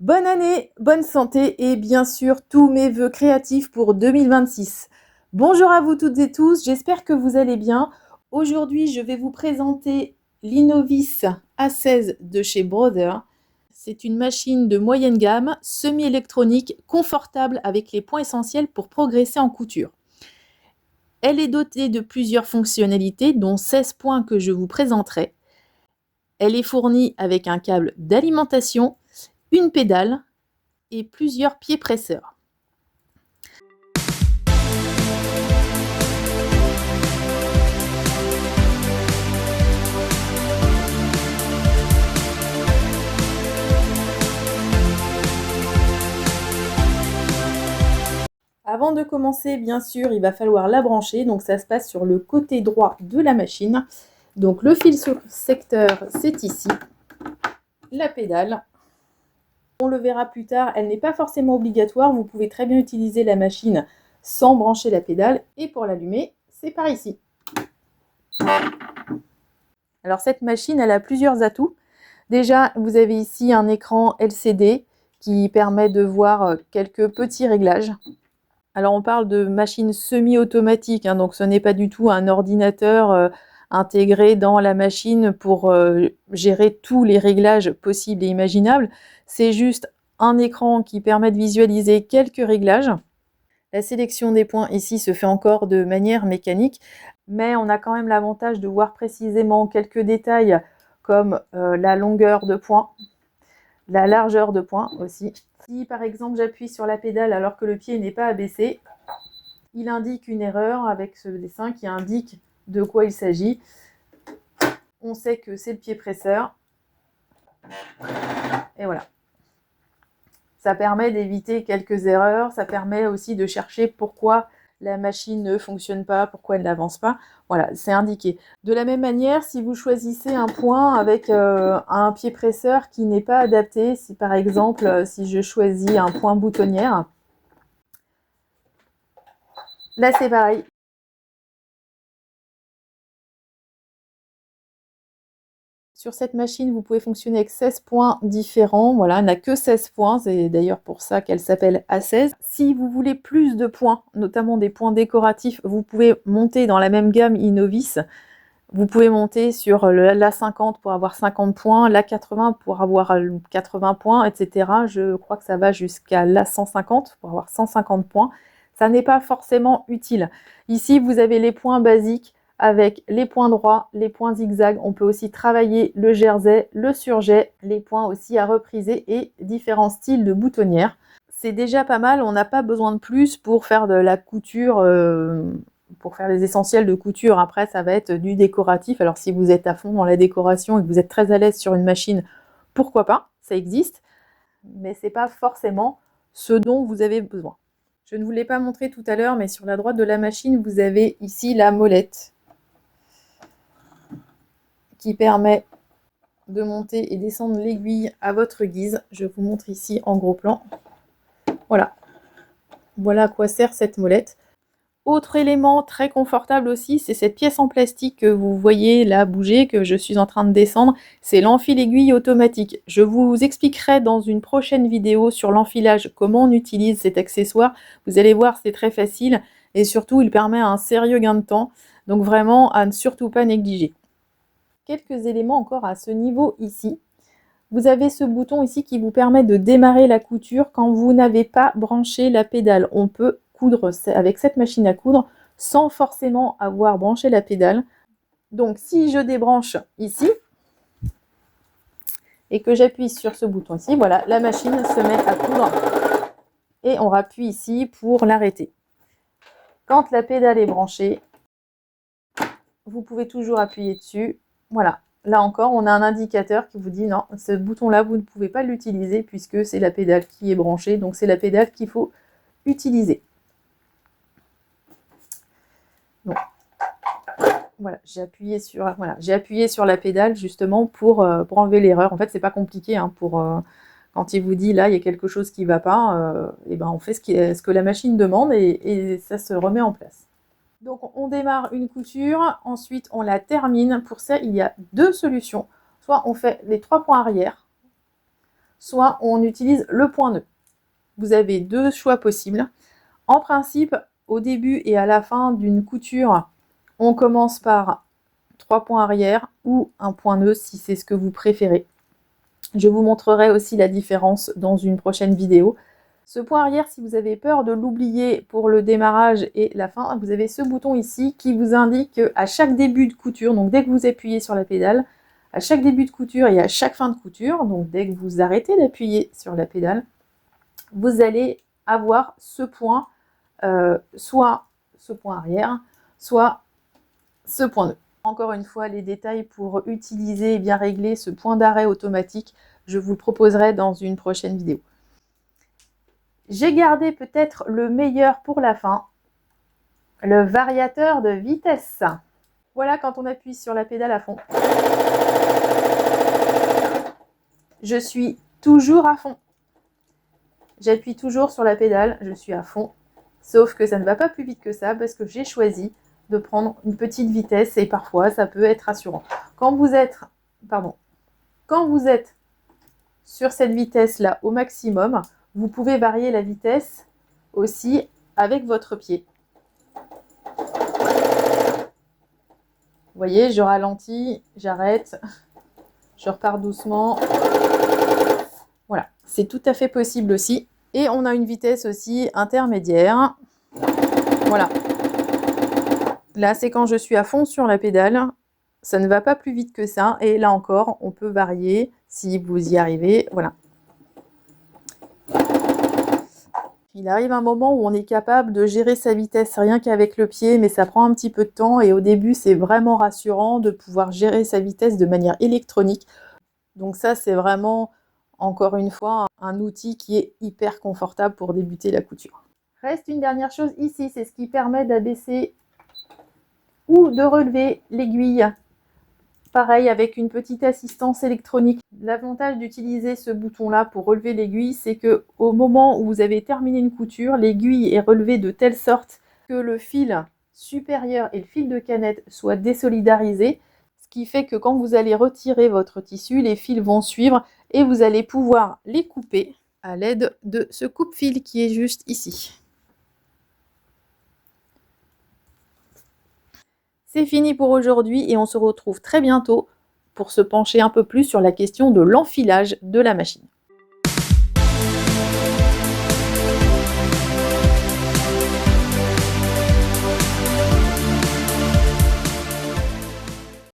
Bonne année, bonne santé et bien sûr tous mes vœux créatifs pour 2026. Bonjour à vous toutes et tous, j'espère que vous allez bien. Aujourd'hui, je vais vous présenter l'Innovis A16 de chez Brother. C'est une machine de moyenne gamme, semi-électronique, confortable avec les points essentiels pour progresser en couture. Elle est dotée de plusieurs fonctionnalités, dont 16 points que je vous présenterai. Elle est fournie avec un câble d'alimentation, une pédale et plusieurs pieds presseurs. Avant de commencer, bien sûr, il va falloir la brancher. Donc ça se passe sur le côté droit de la machine. Donc le fil secteur, c'est ici. La pédale. On le verra plus tard, elle n'est pas forcément obligatoire. Vous pouvez très bien utiliser la machine sans brancher la pédale. Et pour l'allumer, c'est par ici. Alors cette machine, elle a plusieurs atouts. Déjà, vous avez ici un écran LCD qui permet de voir quelques petits réglages. Alors on parle de machine semi-automatique, donc ce n'est pas du tout un ordinateur intégré dans la machine pour gérer tous les réglages possibles et imaginables. C'est juste un écran qui permet de visualiser quelques réglages. La sélection des points ici se fait encore de manière mécanique, mais on a quand même l'avantage de voir précisément quelques détails comme la longueur de points, la largeur de points aussi. Si par exemple j'appuie sur la pédale alors que le pied n'est pas abaissé, il indique une erreur avec ce dessin qui indique de quoi il s'agit. On sait que c'est le pied presseur. Et voilà. Ça permet d'éviter quelques erreurs, ça permet aussi de chercher pourquoi la machine ne fonctionne pas, pourquoi elle n'avance pas. Voilà, c'est indiqué. De la même manière, si vous choisissez un point avec un pied presseur qui n'est pas adapté, si par exemple, si je choisis un point boutonnière, là c'est pareil. Sur cette machine, vous pouvez fonctionner avec 16 points différents. Voilà, elle n'a que 16 points. C'est d'ailleurs pour ça qu'elle s'appelle A16. Si vous voulez plus de points, notamment des points décoratifs, vous pouvez monter dans la même gamme Innovis. Vous pouvez monter sur l'A50 pour avoir 50 points, l'A80 pour avoir 80 points, etc. Je crois que ça va jusqu'à l'A150 pour avoir 150 points. Ça n'est pas forcément utile. Ici, vous avez les points basiques avec les points droits, les points zigzag. On peut aussi travailler le jersey, le surjet, les points aussi à repriser et différents styles de boutonnières. C'est déjà pas mal, on n'a pas besoin de plus pour faire de la couture, pour faire les essentiels de couture. Après, ça va être du décoratif. Alors si vous êtes à fond dans la décoration et que vous êtes très à l'aise sur une machine, pourquoi pas, ça existe. Mais c'est pas forcément ce dont vous avez besoin. Je ne vous l'ai pas montré tout à l'heure, mais sur la droite de la machine, vous avez ici la molette qui permet de monter et descendre l'aiguille à votre guise. Je vous montre ici en gros plan. Voilà. Voilà à quoi sert cette molette. Autre élément très confortable aussi, c'est cette pièce en plastique que vous voyez là bouger, que je suis en train de descendre. C'est l'enfile-aiguille automatique. Je vous expliquerai dans une prochaine vidéo sur l'enfilage comment on utilise cet accessoire. Vous allez voir, c'est très facile et surtout, il permet un sérieux gain de temps. Donc vraiment, à ne surtout pas négliger. Quelques éléments encore à ce niveau ici. Vous avez ce bouton ici qui vous permet de démarrer la couture quand vous n'avez pas branché la pédale. On peut coudre avec cette machine à coudre sans forcément avoir branché la pédale. Donc si je débranche ici et que j'appuie sur ce bouton ici, voilà, la machine se met à coudre et on rappuie ici pour l'arrêter. Quand la pédale est branchée, vous pouvez toujours appuyer dessus. Voilà. Là encore, on a un indicateur qui vous dit non, ce bouton-là, vous ne pouvez pas l'utiliser puisque c'est la pédale qui est branchée. Donc, c'est la pédale qu'il faut utiliser. Donc, voilà, j'ai appuyé sur la pédale justement pour enlever l'erreur. En fait, c'est pas compliqué. Quand il vous dit là, il y a quelque chose qui ne va pas, et ben on fait ce que la machine demande et ça se remet en place. Donc on démarre une couture, ensuite on la termine. Pour ça, il y a deux solutions. Soit on fait les 3 points arrière, soit on utilise le point nœud. Vous avez deux choix possibles. En principe, au début et à la fin d'une couture, on commence par 3 points arrière ou un point nœud si c'est ce que vous préférez. Je vous montrerai aussi la différence dans une prochaine vidéo. Ce point arrière, si vous avez peur de l'oublier pour le démarrage et la fin, vous avez ce bouton ici qui vous indique qu'à chaque début de couture, donc dès que vous appuyez sur la pédale, à chaque début de couture et à chaque fin de couture, donc dès que vous arrêtez d'appuyer sur la pédale, vous allez avoir ce point, soit ce point arrière, soit ce point nœud. Encore une fois, les détails pour utiliser et bien régler ce point d'arrêt automatique, je vous le proposerai dans une prochaine vidéo. J'ai gardé peut-être le meilleur pour la fin, le variateur de vitesse. Voilà quand on appuie sur la pédale à fond. Je suis toujours à fond. J'appuie toujours sur la pédale, je suis à fond. Sauf que ça ne va pas plus vite que ça parce que j'ai choisi de prendre une petite vitesse et parfois ça peut être rassurant. Quand vous êtes sur cette vitesse-là au maximum, vous pouvez varier la vitesse aussi avec votre pied. Vous voyez, je ralentis, j'arrête, je repars doucement. Voilà, c'est tout à fait possible aussi. Et on a une vitesse aussi intermédiaire. Voilà. Là, c'est quand je suis à fond sur la pédale. Ça ne va pas plus vite que ça. Et là encore, on peut varier si vous y arrivez. Voilà. Il arrive un moment où on est capable de gérer sa vitesse rien qu'avec le pied, mais ça prend un petit peu de temps. Et au début, c'est vraiment rassurant de pouvoir gérer sa vitesse de manière électronique. Donc ça, c'est vraiment, encore une fois, un outil qui est hyper confortable pour débuter la couture. Reste une dernière chose ici, c'est ce qui permet d'abaisser ou de relever l'aiguille. Pareil avec une petite assistance électronique. L'avantage d'utiliser ce bouton-là pour relever l'aiguille, c'est que au moment où vous avez terminé une couture, l'aiguille est relevée de telle sorte que le fil supérieur et le fil de canette soient désolidarisés, ce qui fait que quand vous allez retirer votre tissu, les fils vont suivre et vous allez pouvoir les couper à l'aide de ce coupe-fil qui est juste ici. C'est fini pour aujourd'hui et on se retrouve très bientôt pour se pencher un peu plus sur la question de l'enfilage de la machine.